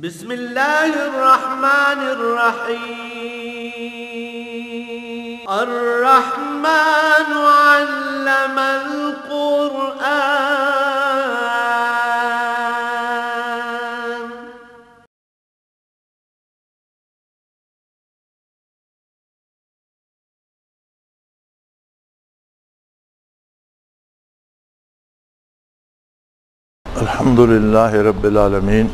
بسم اللہ الرحمن الرحیم الرحمن علم القرآن الحمد للہ رب العالمین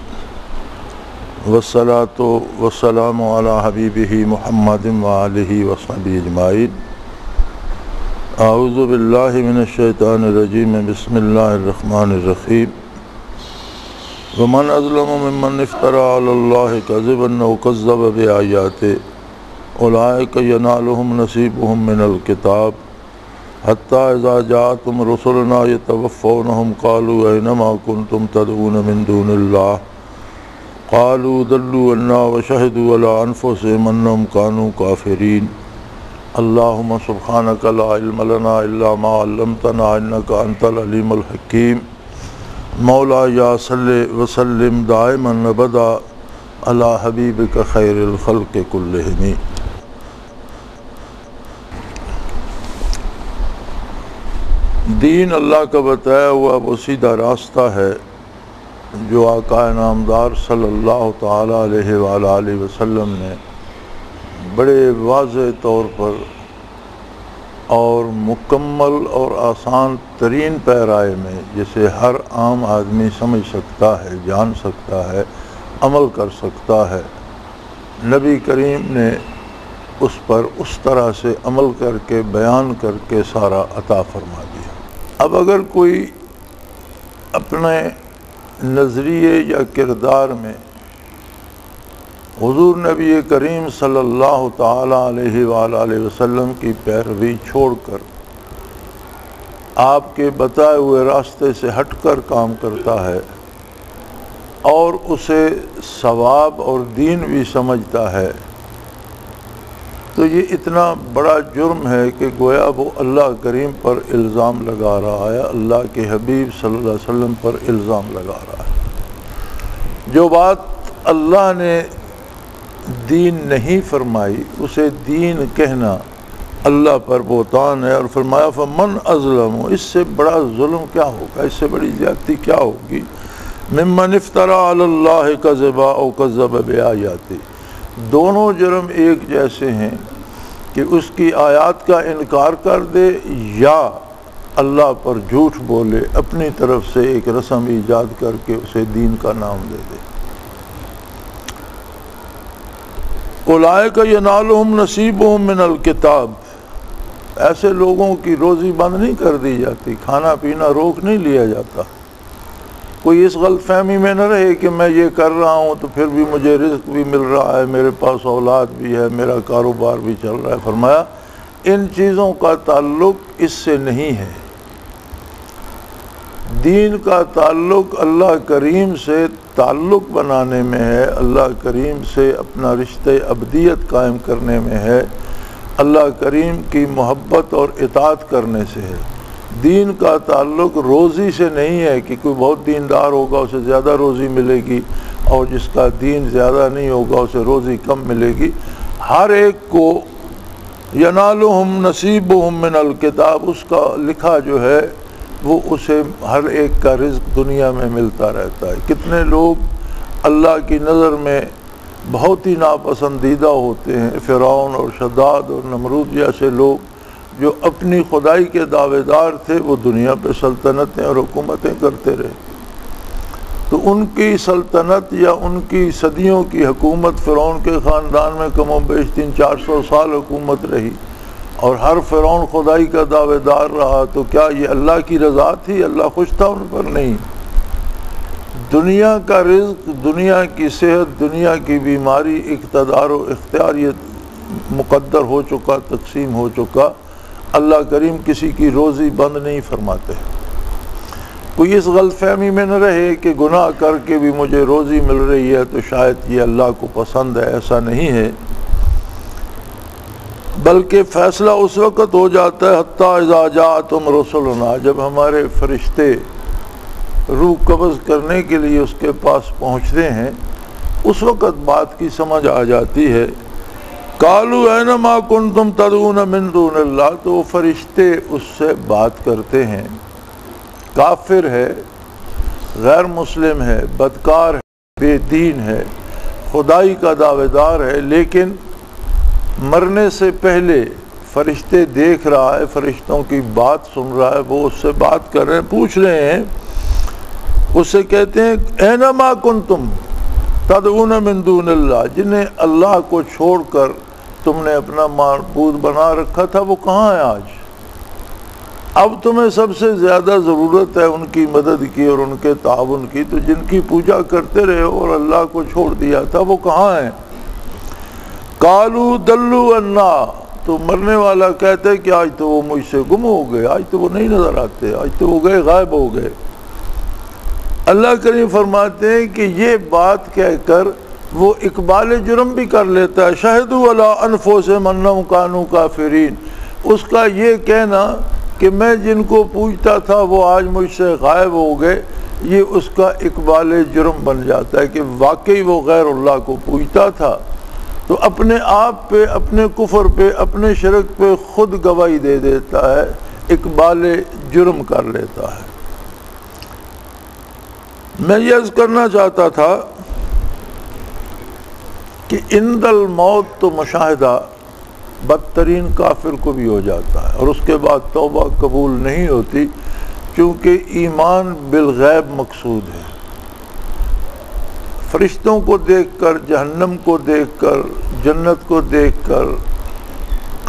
والصلاة والسلام علی حبیبہ محمد وآلہ وصحبہ اجمعین۔ اعوذ باللہ من الشیطان الرجیم، بسم اللہ الرحمن الرحیم۔ ومن اظلم ممن افترى علی اللہ کذبا او کذب بآیاتہ اولئک ینالهم نصیبهم من الکتاب حتی اذا جاءتهم رسلنا یتوفونهم قالوا اینما کنتم تدعون من دون اللہ قالوا ضلوا عنا وشهدوا على انفسهم انهم كانوا كافرين۔ اللهم سبحانك لا علم لنا الا ما علمتنا انك انت العليم الحكيم۔ مولاي صل وسلم دائما ابدا على حبيبك خير الخلق كلهم۔ دین اللہ کا بتایا ہوا وہ سیدھا راستہ ہے جو آقا نامدار صلی اللہ تعالیٰ علیہ وآلہ وسلم نے بڑے واضح طور پر اور مکمل اور آسان ترین پیرائے میں جسے ہر عام آدمی سمجھ سکتا ہے، جان سکتا ہے، عمل کر سکتا ہے، نبی کریم نے اس پر اس طرح سے عمل کر کے بیان کر کے سارا عطا فرما دیا۔ اب اگر کوئی اپنے نظریے یا کردار میں حضور نبی کریم صلی اللہ تعالیٰ علیہ وآلہ وسلم کی پیروی چھوڑ کر آپ کے بتائے ہوئے راستے سے ہٹ کر کام کرتا ہے اور اسے ثواب اور دین بھی سمجھتا ہے تو یہ اتنا بڑا جرم ہے کہ گویا وہ اللہ کریم پر الزام لگا رہا ہے، اللہ کے حبیب صلی اللہ علیہ وسلم پر الزام لگا رہا ہے۔ جو بات اللہ نے دین نہیں فرمائی اسے دین کہنا اللہ پر بہتان ہے، اور فرمایا فمن اظلم، اس سے بڑا ظلم کیا ہوگا، اس سے بڑی زیادتی کیا ہوگی، ممن افترى علی اللہ کذبا او کذب بآیاتہ۔ دونوں جرم ایک جیسے ہیں کہ اس کی آیات کا انکار کر دے یا اللہ پر جھوٹ بولے، اپنی طرف سے ایک رسم ایجاد کر کے اسے دین کا نام دے دے۔ اولئک ینالهم نصیبهم من الکتاب، ایسے لوگوں کی روزی بند نہیں کر دی جاتی، کھانا پینا روک نہیں لیا جاتا۔ کوئی اس غلط فہمی میں نہ رہے کہ میں یہ کر رہا ہوں تو پھر بھی مجھے رزق بھی مل رہا ہے، میرے پاس اولاد بھی ہے، میرا کاروبار بھی چل رہا ہے۔ فرمایا ان چیزوں کا تعلق اس سے نہیں ہے، دین کا تعلق اللہ کریم سے تعلق بنانے میں ہے، اللہ کریم سے اپنا رشتہ عبدیت قائم کرنے میں ہے، اللہ کریم کی محبت اور اطاعت کرنے سے ہے۔ دین کا تعلق روزی سے نہیں ہے کہ کوئی بہت دیندار ہوگا اسے زیادہ روزی ملے گی اور جس کا دین زیادہ نہیں ہوگا اسے روزی کم ملے گی۔ ہر ایک کو ینالهم نصیبهم من الکتاب، اس کا لکھا جو ہے وہ اسے ہر ایک کا رزق دنیا میں ملتا رہتا ہے۔ کتنے لوگ اللہ کی نظر میں بہت ہی ناپسندیدہ ہوتے ہیں، فرعون اور شداد اور نمرود جیسے لوگ جو اپنی خدائی کے دعوے دار تھے، وہ دنیا پہ سلطنتیں اور حکومتیں کرتے رہے، تو ان کی سلطنت یا ان کی صدیوں کی حکومت فرعون کے خاندان میں کم و بیش 300-400 سال حکومت رہی اور ہر فرعون خدائی کا دعوے دار رہا، تو کیا یہ اللہ کی رضا تھی؟ اللہ خوش تھا ان پر؟ نہیں۔ دنیا کا رزق، دنیا کی صحت، دنیا کی بیماری، اقتدار و اختیار یہ مقدر ہو چکا، تقسیم ہو چکا۔ اللہ کریم کسی کی روزی بند نہیں فرماتے۔ کوئی اس غلط فہمی میں نہ رہے کہ گناہ کر کے بھی مجھے روزی مل رہی ہے تو شاید یہ اللہ کو پسند ہے، ایسا نہیں ہے، بلکہ فیصلہ اس وقت ہو جاتا ہے حتی اذا جاءتهم رسلنا، جب ہمارے فرشتے روح قبض کرنے کے لیے اس کے پاس پہنچتے ہیں اس وقت بات کی سمجھ آ جاتی ہے۔ قالوا اینما کنتم تدعون من دون اللہ، تو وہ فرشتے اس سے بات کرتے ہیں۔ کافر ہے، غیر مسلم ہے، بدکار ہے، بے دین ہے، خدائی کا دعوے دار ہے، لیکن مرنے سے پہلے فرشتے دیکھ رہا ہے، فرشتوں کی بات سن رہا ہے، وہ اس سے بات کر رہے ہیں، پوچھ رہے ہیں، اس سے کہتے ہیں اینما کنتم تدعون من دون اللہ، جنہیں اللہ کو چھوڑ کر تم نے اپنا معبود بنا رکھا تھا، وہ کہاں ہے آج؟ اب تمہیں سب سے زیادہ ضرورت ہے ان کی مدد کی اور ان کے تعاون کی، تو جن کی پوجا کرتے رہے اور اللہ کو چھوڑ دیا تھا وہ کہاں ہیں؟ قالوا دلوا عنا، تو مرنے والا کہتا ہے کہ آج تو وہ مجھ سے گم ہو گئے، آج تو وہ نہیں نظر آتے، آج تو وہ گئے، غائب ہو گئے۔ اللہ کریم فرماتے ہیں کہ یہ بات کہہ کر وہ اقبال جرم بھی کر لیتا ہے، شہدوا علی انفسہم انہم کانوا کافرین، اس کا یہ کہنا کہ میں جن کو پوجتا تھا وہ آج مجھ سے غائب ہو گئے، یہ اس کا اقبال جرم بن جاتا ہے کہ واقعی وہ غیر اللہ کو پوجتا تھا، تو اپنے آپ پہ، اپنے کفر پہ، اپنے شرک پہ خود گواہی دے دیتا ہے، اقبال جرم کر لیتا ہے۔ میں یہ عرض کرنا چاہتا تھا کہ عند الموت تو مشاہدہ بدترین کافر کو بھی ہو جاتا ہے، اور اس کے بعد توبہ قبول نہیں ہوتی، چونکہ ایمان بالغیب مقصود ہے۔ فرشتوں کو دیکھ کر، جہنم کو دیکھ کر، جنت کو دیکھ کر،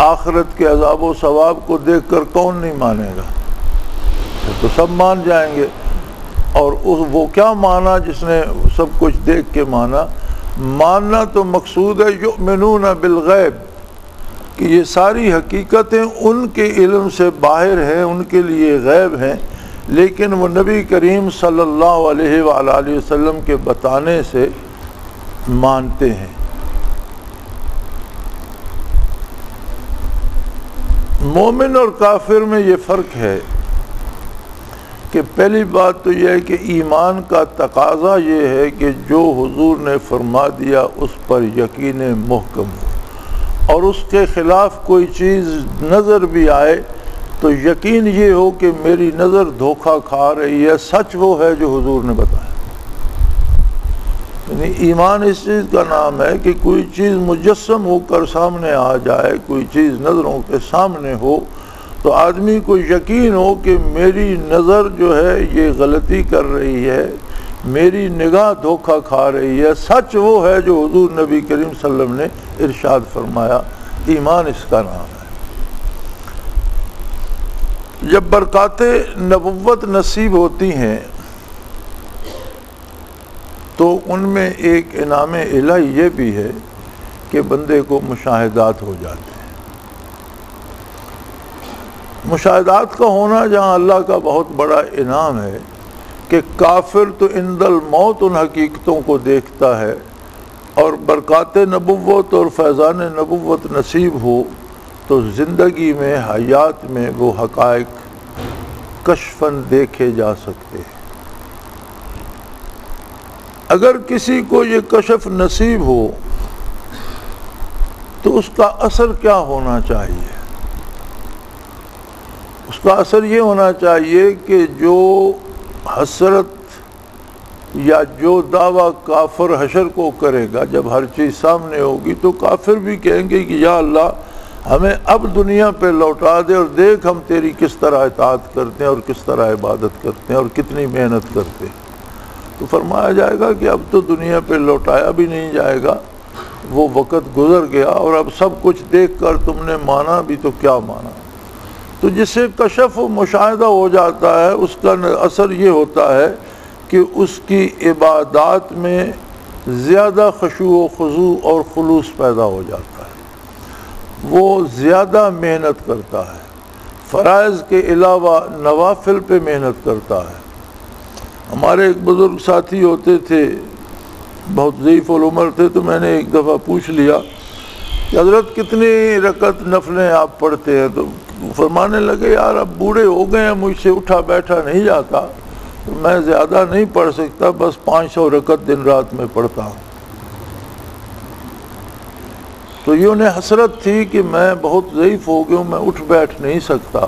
آخرت کے عذاب و ثواب کو دیکھ کر کون نہیں مانے گا؟ تو سب مان جائیں گے، اور وہ کیا مانا جس نے سب کچھ دیکھ کے مانا؟ ماننا تو مقصود ہے یؤمنون بالغیب، کہ یہ ساری حقیقتیں ان کے علم سے باہر ہیں، ان کے لیے غیب ہیں، لیکن وہ نبی کریم صلی اللہ علیہ وآلہ وسلم کے بتانے سے مانتے ہیں۔ مومن اور کافر میں یہ فرق ہے کہ پہلی بات تو یہ ہے کہ ایمان کا تقاضا یہ ہے کہ جو حضور نے فرما دیا اس پر یقین محکم ہو، اور اس کے خلاف کوئی چیز نظر بھی آئے تو یقین یہ ہو کہ میری نظر دھوکہ کھا رہی ہے، سچ وہ ہے جو حضور نے بتایا۔ یعنی ایمان اس چیز کا نام ہے کہ کوئی چیز مجسم ہو کر سامنے آ جائے، کوئی چیز نظروں کے سامنے ہو تو آدمی کو یقین ہو کہ میری نظر جو ہے یہ غلطی کر رہی ہے، میری نگاہ دھوکہ کھا رہی ہے، سچ وہ ہے جو حضور نبی کریم صلی اللہ علیہ وسلم نے ارشاد فرمایا۔ ایمان اس کا نام ہے۔ جب برکات نبوت نصیب ہوتی ہیں تو ان میں ایک انعام الہی یہ بھی ہے کہ بندے کو مشاہدات ہو جاتے ہیں۔ مشاہدات کا ہونا جہاں اللہ کا بہت بڑا انعام ہے کہ کافر تو عند الموت ان حقیقتوں کو دیکھتا ہے، اور برکات نبوت اور فیضان نبوت نصیب ہو تو زندگی میں، حیات میں وہ حقائق کشفاً دیکھے جا سکتے ہیں۔ اگر کسی کو یہ کشف نصیب ہو تو اس کا اثر کیا ہونا چاہیے؟ اس کا اثر یہ ہونا چاہیے کہ جو حسرت یا جو دعویٰ کافر حشر کو کرے گا، جب ہر چیز سامنے ہوگی تو کافر بھی کہیں گے کہ یا اللہ ہمیں اب دنیا پہ لوٹا دے اور دیکھ ہم تیری کس طرح اطاعت کرتے ہیں اور کس طرح عبادت کرتے ہیں اور کتنی محنت کرتے ہیں۔ تو فرمایا جائے گا کہ اب تو دنیا پہ لوٹایا بھی نہیں جائے گا، وہ وقت گزر گیا، اور اب سب کچھ دیکھ کر تم نے مانا بھی تو کیا مانا۔ تو جسے کشف و مشاہدہ ہو جاتا ہے اس کا اثر یہ ہوتا ہے کہ اس کی عبادات میں زیادہ خشوع و خضوع اور خلوص پیدا ہو جاتا ہے، وہ زیادہ محنت کرتا ہے، فرائض کے علاوہ نوافل پہ محنت کرتا ہے۔ ہمارے ایک بزرگ ساتھی ہوتے تھے، بہت ضعیف العمر تھے، تو میں نے ایک دفعہ پوچھ لیا کہ حضرت کتنی رکعت نفلیں آپ پڑھتے ہیں؟ تو فرمانے لگے یار اب بوڑھے ہو گئے ہیں، مجھ سے اٹھا بیٹھا نہیں جاتا، تو میں زیادہ نہیں پڑھ سکتا، بس 500 رکعت دن رات میں پڑھتا ہوں۔ تو یہ انہیں حسرت تھی کہ میں بہت ضعیف ہو گیا ہوں، میں اٹھ بیٹھ نہیں سکتا۔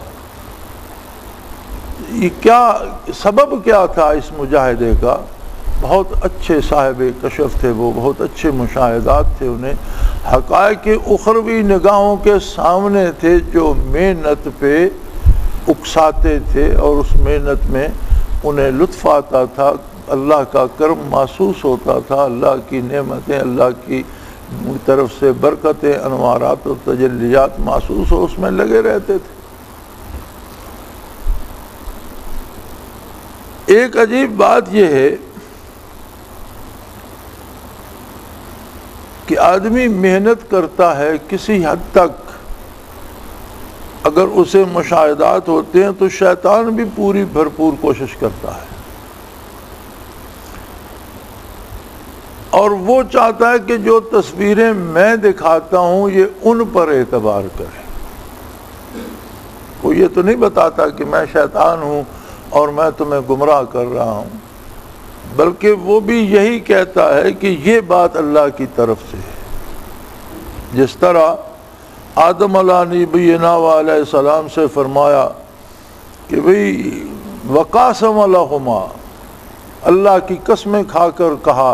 یہ کیا سبب کیا تھا اس مجاہدے کا؟ بہت اچھے صاحب کشف تھے وہ، بہت اچھے مشاہدات تھے، انہیں حقائق اخروی نگاہوں کے سامنے تھے جو محنت پہ اکساتے تھے، اور اس محنت میں انہیں لطف آتا تھا، اللہ کا کرم محسوس ہوتا تھا، اللہ کی نعمتیں، اللہ کی طرف سے برکتیں، انوارات و تجلیات محسوس ہو، اس میں لگے رہتے تھے۔ ایک عجیب بات یہ ہے کہ آدمی محنت کرتا ہے کسی حد تک، اگر اسے مشاہدات ہوتے ہیں تو شیطان بھی پوری بھرپور کوشش کرتا ہے، اور وہ چاہتا ہے کہ جو تصویریں میں دکھاتا ہوں یہ ان پر اعتبار کرے۔ وہ یہ تو نہیں بتاتا کہ میں شیطان ہوں اور میں تمہیں گمراہ کر رہا ہوں، بلکہ وہ بھی یہی کہتا ہے کہ یہ بات اللہ کی طرف سے ہے۔ جس طرح آدم علیہ نبینا علیہ السلام سے فرمایا کہ بھئی وقاسم لہما، اللہ کی قسمیں کھا کر کہا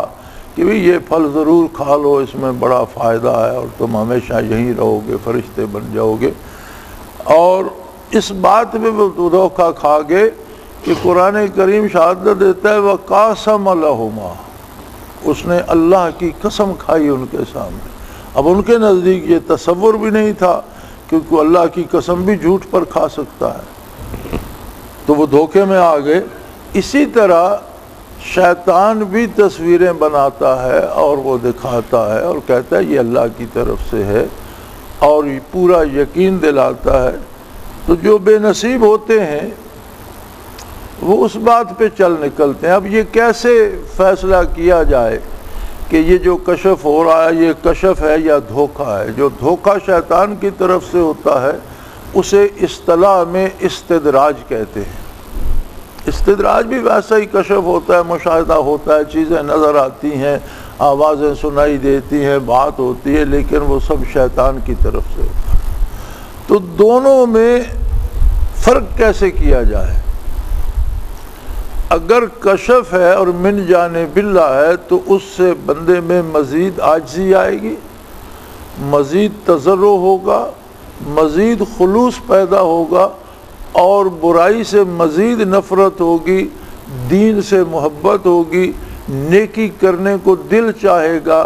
کہ بھئی یہ پھل ضرور کھا لو، اس میں بڑا فائدہ ہے اور تم ہمیشہ یہیں رہو گے، فرشتے بن جاؤ گے، اور اس بات میں وہ دھوکہ کھا گئے کہ قرآن کریم شہادت دیتا ہے وقاسم لہما، اس نے اللہ کی قسم کھائی ان کے سامنے۔ اب ان کے نزدیک یہ تصور بھی نہیں تھا کیونکہ اللہ کی قسم بھی جھوٹ پر کھا سکتا ہے، تو وہ دھوکے میں آ گئے۔ اسی طرح شیطان بھی تصویریں بناتا ہے اور وہ دکھاتا ہے اور کہتا ہے یہ اللہ کی طرف سے ہے، اور پورا یقین دلاتا ہے۔ تو جو بے نصیب ہوتے ہیں وہ اس بات پہ چل نکلتے ہیں۔ اب یہ کیسے فیصلہ کیا جائے کہ یہ جو کشف ہو رہا ہے یہ کشف ہے یا دھوکہ ہے؟ جو دھوکہ شیطان کی طرف سے ہوتا ہے اسے اصطلاح میں استدراج کہتے ہیں۔ استدراج بھی ویسا ہی کشف ہوتا ہے، مشاہدہ ہوتا ہے، چیزیں نظر آتی ہیں، آوازیں سنائی دیتی ہیں، بات ہوتی ہے، لیکن وہ سب شیطان کی طرف سے ہوتا ہے۔ تو دونوں میں فرق کیسے کیا جائے؟ اگر کشف ہے اور من جانب اللہ ہے تو اس سے بندے میں مزید عاجزی آئے گی، مزید تضرع ہوگا، مزید خلوص پیدا ہوگا، اور برائی سے مزید نفرت ہوگی، دین سے محبت ہوگی، نیکی کرنے کو دل چاہے گا،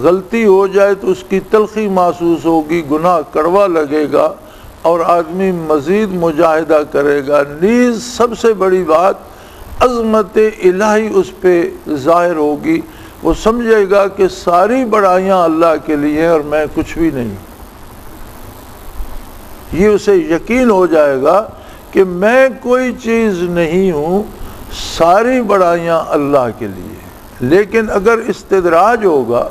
غلطی ہو جائے تو اس کی تلخی محسوس ہوگی، گناہ کڑوا لگے گا، اور آدمی مزید مجاہدہ کرے گا۔ نیز سب سے بڑی بات عظمت الہی اس پہ ظاہر ہوگی، وہ سمجھے گا کہ ساری بڑائیاں اللہ کے لیے ہیں اور میں کچھ بھی نہیں۔ یہ اسے یقین ہو جائے گا کہ میں کوئی چیز نہیں ہوں، ساری بڑائیاں اللہ کے لیے۔ لیکن اگر استدراج ہوگا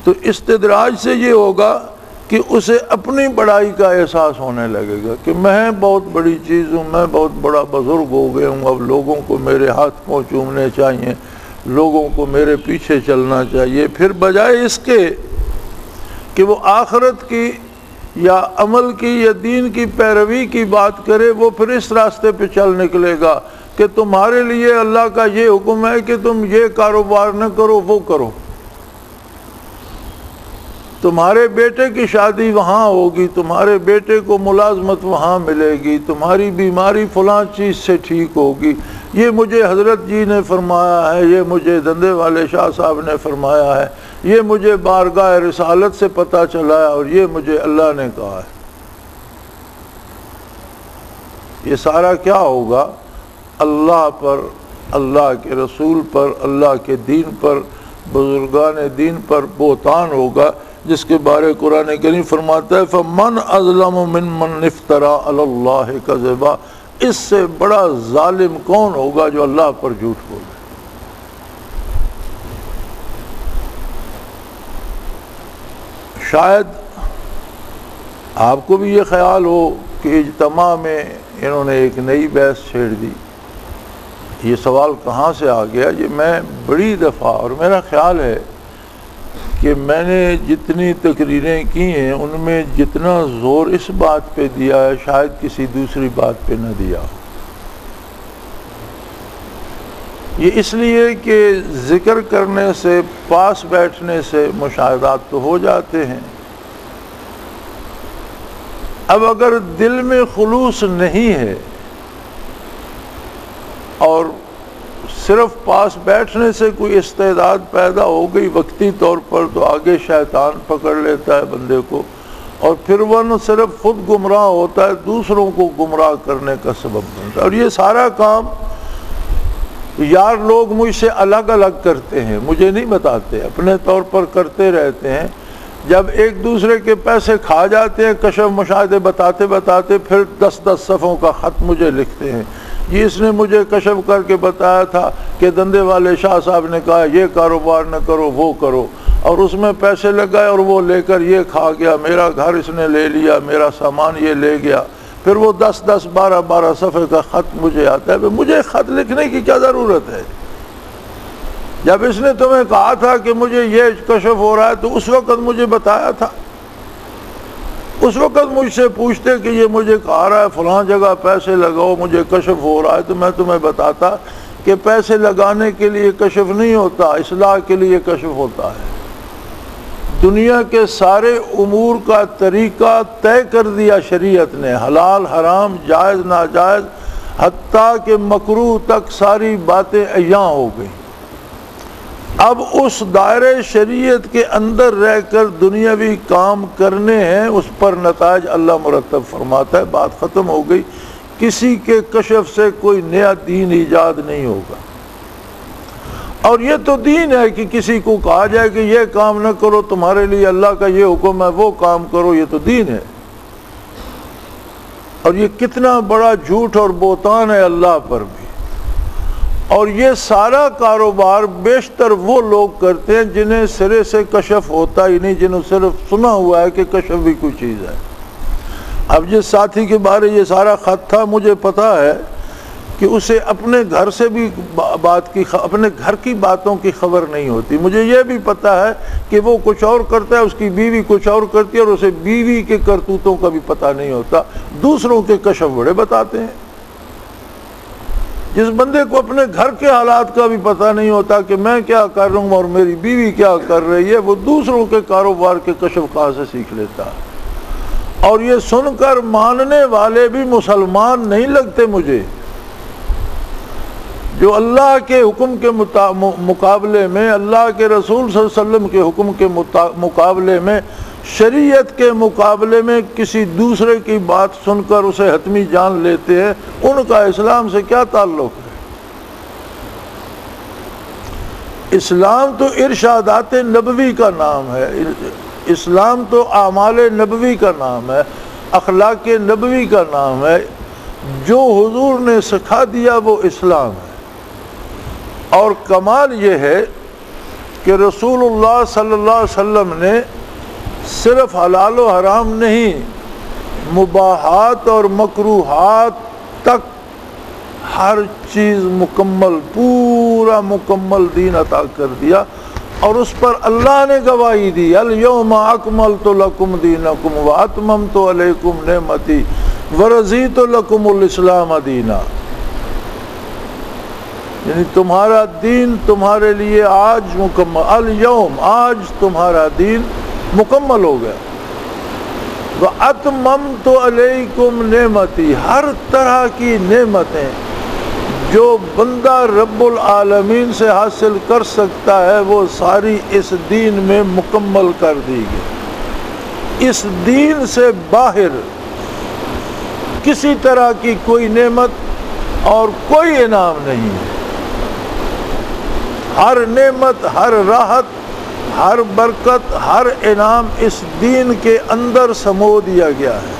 تو استدراج سے یہ ہوگا کہ اسے اپنی بڑائی کا احساس ہونے لگے گا کہ میں بہت بڑی چیز ہوں، میں بہت بڑا بزرگ ہو گیا ہوں، اب لوگوں کو میرے ہاتھ پاؤں چومنے چاہیے، لوگوں کو میرے پیچھے چلنا چاہیے۔ پھر بجائے اس کے کہ وہ آخرت کی یا عمل کی یا دین کی پیروی کی بات کرے، وہ پھر اس راستے پہ چل نکلے گا کہ تمہارے لیے اللہ کا یہ حکم ہے کہ تم یہ کاروبار نہ کرو، وہ کرو، تمہارے بیٹے کی شادی وہاں ہوگی، تمہارے بیٹے کو ملازمت وہاں ملے گی، تمہاری بیماری فلاں چیز سے ٹھیک ہوگی، یہ مجھے حضرت جی نے فرمایا ہے، یہ مجھے دندے والے شاہ صاحب نے فرمایا ہے، یہ مجھے بارگاہ رسالت سے پتہ چلا ہے، اور یہ مجھے اللہ نے کہا ہے۔ یہ سارا کیا ہوگا؟ اللہ پر، اللہ کے رسول پر، اللہ کے دین پر، بزرگان دین پر بہتان ہوگا، جس کے بارے قرآن کریم فرماتا ہے فَمَنْ أَظْلَمُ مِمَّنْ افْتَرَى عَلَى اللَّهِ كَذِبًا، اس سے بڑا ظالم کون ہوگا جو اللہ پر جھوٹ بولے۔ شاید آپ کو بھی یہ خیال ہو کہ اجتماع میں انہوں نے ایک نئی بحث چھیڑ دی۔ یہ سوال کہاں سے آ گیا؟ یہ میں بڑی دفعہ، اور میرا خیال ہے کہ میں نے جتنی تقریریں کی ہیں ان میں جتنا زور اس بات پہ دیا ہے شاید کسی دوسری بات پہ نہ دیا ہو۔ یہ اس لیے کہ ذکر کرنے سے، پاس بیٹھنے سے مشاہدات تو ہو جاتے ہیں، اب اگر دل میں خلوص نہیں ہے اور صرف پاس بیٹھنے سے کوئی استعداد پیدا ہو گئی وقتی طور پر، تو آگے شیطان پکڑ لیتا ہے بندے کو، اور پھر وہ نہ صرف خود گمراہ ہوتا ہے، دوسروں کو گمراہ کرنے کا سبب بنتا ہے۔ اور یہ سارا کام یار لوگ مجھ سے الگ الگ کرتے ہیں، مجھے نہیں بتاتے، اپنے طور پر کرتے رہتے ہیں۔ جب ایک دوسرے کے پیسے کھا جاتے ہیں، کشف مشاہدے بتاتے بتاتے پھر 10 صفحوں کا خط مجھے لکھتے ہیں، یہ اس نے مجھے کشف کر کے بتایا تھا کہ دندے والے شاہ صاحب نے کہا یہ کاروبار نہ کرو، وہ کرو، اور اس میں پیسے لگائے اور وہ لے کر یہ کھا گیا، میرا گھر اس نے لے لیا، میرا سامان یہ لے گیا، پھر وہ 10 12 صفحے کا خط مجھے آتا ہے۔ مجھے خط لکھنے کی کیا ضرورت ہے؟ جب اس نے تمہیں کہا تھا کہ مجھے یہ کشف ہو رہا ہے تو اس وقت مجھے بتایا تھا، اس وقت مجھ سے پوچھتے کہ یہ مجھے کہا رہا ہے فلاں جگہ پیسے لگاؤ، مجھے کشف ہو رہا ہے، تو میں تمہیں بتاتا کہ پیسے لگانے کے لیے کشف نہیں ہوتا، اصلاح کے لیے کشف ہوتا ہے۔ دنیا کے سارے امور کا طریقہ طے کر دیا شریعت نے، حلال حرام جائز ناجائز حتیٰ کہ مکروہ تک ساری باتیں عیاں ہو گئیں۔ اب اس دائرے شریعت کے اندر رہ کر دنیاوی کام کرنے ہیں، اس پر نتائج اللہ مرتب فرماتا ہے، بات ختم ہو گئی۔ کسی کے کشف سے کوئی نیا دین ایجاد نہیں ہوگا۔ اور یہ تو دین ہے کہ کسی کو کہا جائے کہ یہ کام نہ کرو، تمہارے لیے اللہ کا یہ حکم ہے، وہ کام کرو، یہ تو دین ہے۔ اور یہ کتنا بڑا جھوٹ اور بہتان ہے اللہ پر بھی۔ اور یہ سارا کاروبار بیشتر وہ لوگ کرتے ہیں جنہیں سرے سے کشف ہوتا ہی نہیں، جنہوں صرف سنا ہوا ہے کہ کشف بھی کوئی چیز ہے۔ اب جس ساتھی کے بارے یہ سارا خط تھا، مجھے پتا ہے کہ اسے اپنے گھر سے بھی اپنے گھر کی باتوں کی خبر نہیں ہوتی۔ مجھے یہ بھی پتا ہے کہ وہ کچھ اور کرتا ہے، اس کی بیوی کچھ اور کرتی ہے، اور اسے بیوی کے کرتوتوں کا بھی پتہ نہیں ہوتا۔ دوسروں کے کشف بڑے بتاتے ہیں۔ جس بندے کو اپنے گھر کے حالات کا بھی پتہ نہیں ہوتا کہ میں کیا کر رہا ہوں اور میری بیوی کیا کر رہی ہے، وہ دوسروں کے کاروبار کے کشف کہاں سے سیکھ لیتا ہے؟ اور یہ سن کر ماننے والے بھی مسلمان نہیں لگتے مجھے، جو اللہ کے حکم کے مقابلے میں، اللہ کے رسول صلی اللہ علیہ وسلم کے حکم کے مقابلے میں، شریعت کے مقابلے میں کسی دوسرے کی بات سن کر اسے حتمی جان لیتے ہیں، ان کا اسلام سے کیا تعلق ہے؟ اسلام تو ارشادات نبوی کا نام ہے، اسلام تو اعمال نبوی کا نام ہے، اخلاق نبوی کا نام ہے۔ جو حضور نے سکھا دیا وہ اسلام ہے۔ اور کمال یہ ہے کہ رسول اللہ صلی اللہ علیہ وسلم نے صرف حلال و حرام نہیں، مباحات اور مکروہات تک ہر چیز مکمل، پورا مکمل دین عطا کر دیا، اور اس پر اللہ نے گواہی دی، الیوم اکملت لکم دینکم واتممت علیکم نعمتی ورضیت لکم الاسلام دینا۔ یعنی تمہارا دین تمہارے لیے آج مکمل، الیوم آج تمہارا دین مکمل ہو گیا، واتممت علیکم نعمتی، ہر طرح کی نعمتیں جو بندہ رب العالمین سے حاصل کر سکتا ہے وہ ساری اس دین میں مکمل کر دی گئی۔ اس دین سے باہر کسی طرح کی کوئی نعمت اور کوئی انعام نہیں ہے۔ ہر نعمت، ہر راحت، ہر برکت، ہر انعام اس دین کے اندر سمو دیا گیا ہے۔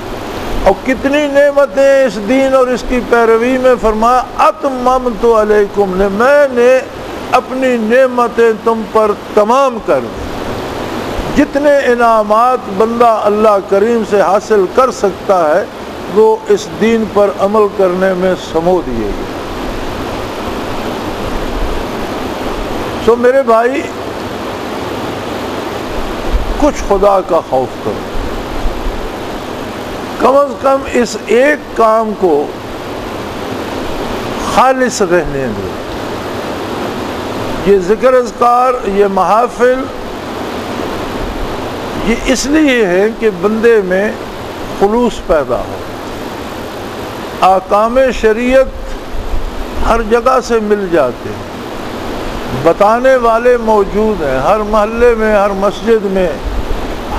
اور کتنی نعمتیں اس دین اور اس کی پیروی میں، فرمایا اتممت علیکم، نے میں نے اپنی نعمتیں تم پر تمام کر دی۔ جتنے انعامات بندہ اللہ کریم سے حاصل کر سکتا ہے وہ اس دین پر عمل کرنے میں سمو دیے گئے۔ میرے بھائی، کچھ خدا کا خوف کرو، کم از کم اس ایک کام کو خالص رہنے دو۔ یہ ذکر اذکار، یہ محافل، یہ اس لیے ہے کہ بندے میں خلوص پیدا ہو۔ احکام شریعت ہر جگہ سے مل جاتے ہیں، بتانے والے موجود ہیں، ہر محلے میں، ہر مسجد میں،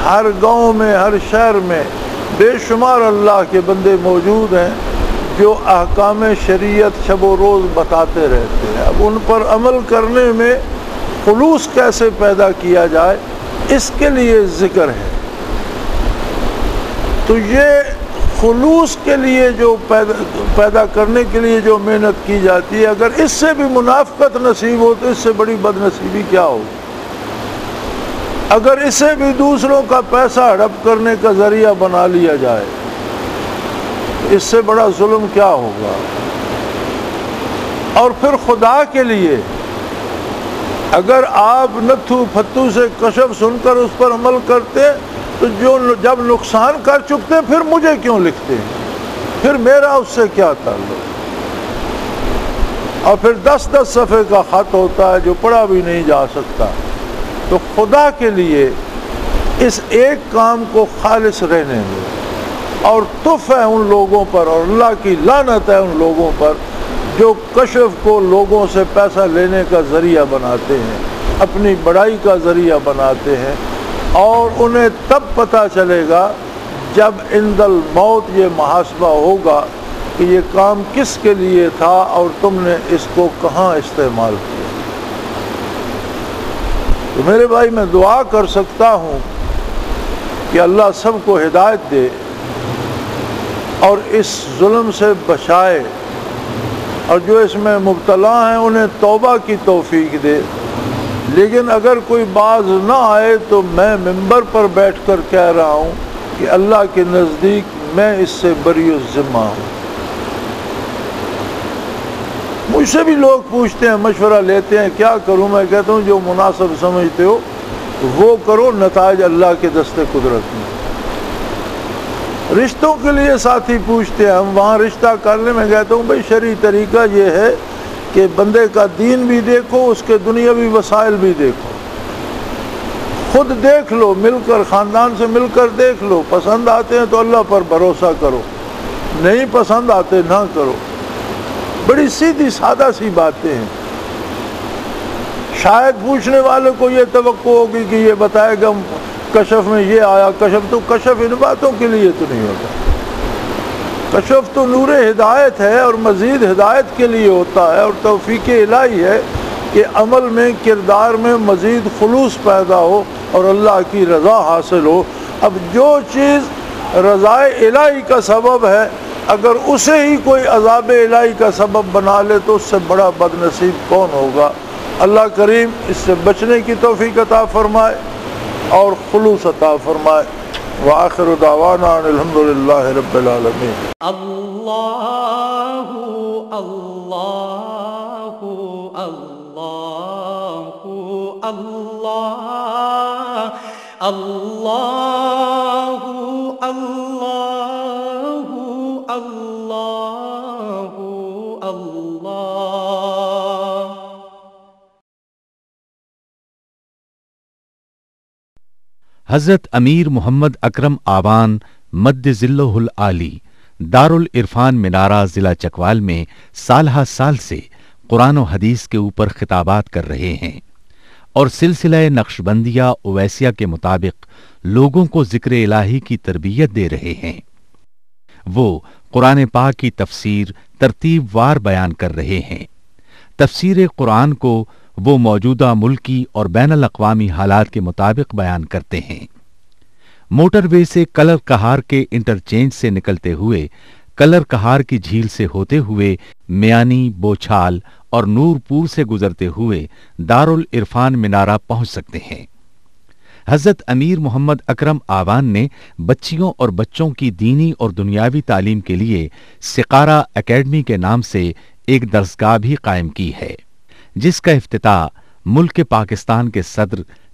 ہر گاؤں میں، ہر شہر میں بے شمار اللہ کے بندے موجود ہیں جو احکام شریعت شب و روز بتاتے رہتے ہیں۔ اب ان پر عمل کرنے میں خلوص کیسے پیدا کیا جائے، اس کے لیے ذکر ہے۔ تو یہ خلوص کے لیے جو پیدا کرنے کے لیے جو محنت کی جاتی ہے، اگر اس سے بھی منافقت نصیب ہو تو اس سے بڑی بد نصیبی کیا ہو؟ اگر اسے بھی دوسروں کا پیسہ ہڑپ کرنے کا ذریعہ بنا لیا جائے، اس سے بڑا ظلم کیا ہوگا؟ اور پھر خدا کے لیے اگر آپ نتھو پھتو سے کشف سن کر اس پر عمل کرتے تو جب نقصان کر چکتے پھر مجھے کیوں لکھتے ہیں؟ پھر میرا اس سے کیا تعلق؟ اور پھر 10 صفحے کا خط ہوتا ہے جو پڑھا بھی نہیں جا سکتا۔ تو خدا کے لیے اس ایک کام کو خالص رہنے دو، اور تف ہے ان لوگوں پر اور اللہ کی لعنت ہے ان لوگوں پر جو کشف کو لوگوں سے پیسہ لینے کا ذریعہ بناتے ہیں، اپنی بڑائی کا ذریعہ بناتے ہیں، اور انہیں تب پتہ چلے گا جب عند الموت یہ محاسبہ ہوگا کہ یہ کام کس کے لیے تھا اور تم نے اس کو کہاں استعمال کیا۔ تو میرے بھائی، میں دعا کر سکتا ہوں کہ اللہ سب کو ہدایت دے اور اس ظلم سے بچائے، اور جو اس میں مبتلا ہیں انہیں توبہ کی توفیق دے۔ لیکن اگر کوئی باز نہ آئے تو میں منبر پر بیٹھ کر کہہ رہا ہوں کہ اللہ کے نزدیک میں اس سے بری الذمہ ہوں۔ مجھ سے بھی لوگ پوچھتے ہیں، مشورہ لیتے ہیں، کیا کروں؟ میں کہتا ہوں جو مناسب سمجھتے ہو وہ کرو، نتائج اللہ کے دست قدرت میں۔ رشتوں کے لیے ساتھی پوچھتے ہیں، ہم وہاں رشتہ کر لیں؟ میں کہتا ہوں بھائی شرعی طریقہ یہ ہے کہ بندے کا دین بھی دیکھو، اس کے دنیاوی وسائل بھی دیکھو، خود دیکھ لو، مل کر خاندان سے مل کر دیکھ لو، پسند آتے ہیں تو اللہ پر بھروسہ کرو، نہیں پسند آتے نہ کرو۔ بڑی سیدھی سادہ سی باتیں ہیں۔ شاید پوچھنے والے کو یہ توقع ہوگی کہ یہ بتائے گا کشف میں یہ آیا، کشف ان باتوں کے لیے تو نہیں ہوتا۔ کشف تو نور ہدایت ہے اور مزید ہدایت کے لیے ہوتا ہے، اور توفیق الہی ہے کہ عمل میں، کردار میں مزید خلوص پیدا ہو اور اللہ کی رضا حاصل ہو۔ اب جو چیز رضا الہی کا سبب ہے، اگر اسے ہی کوئی عذاب الہی کا سبب بنا لے تو اس سے بڑا بد نصیب کون ہوگا؟ اللہ کریم اس سے بچنے کی توفیق عطا فرمائے اور خلوص عطا فرمائے۔ وآخر دعوانا الحمدللہ رب العالمین۔ اللہ اللہ اللہ اللہ اللہ اللہ اللہ اللہ۔ حضرت امیر محمد اکرم آوان مد ظلہ العالی دارالعرفان منارہ ضلع چکوال میں سالہ سال سے قرآن و حدیث کے اوپر خطابات کر رہے ہیں اور سلسلہ نقشبندیہ اویسیہ کے مطابق لوگوں کو ذکر الہی کی تربیت دے رہے ہیں۔ وہ قرآن پاک کی تفسیر ترتیب وار بیان کر رہے ہیں۔ تفسیر قرآن کو وہ موجودہ ملکی اور بین الاقوامی حالات کے مطابق بیان کرتے ہیں۔ موٹر وے سے کلر کہار کے انٹرچینج سے نکلتے ہوئے، کلر کہار کی جھیل سے ہوتے ہوئے، میانی، بوچھال اور نور پور سے گزرتے ہوئے دارالعرفان منارہ پہنچ سکتے ہیں۔ حضرت امیر محمد اکرم آوان نے بچیوں اور بچوں کی دینی اور دنیاوی تعلیم کے لیے سقارہ اکیڈمی کے نام سے ایک درسگاہ بھی قائم کی ہے، جس کا افتتاح ملک پاکستان کے صدر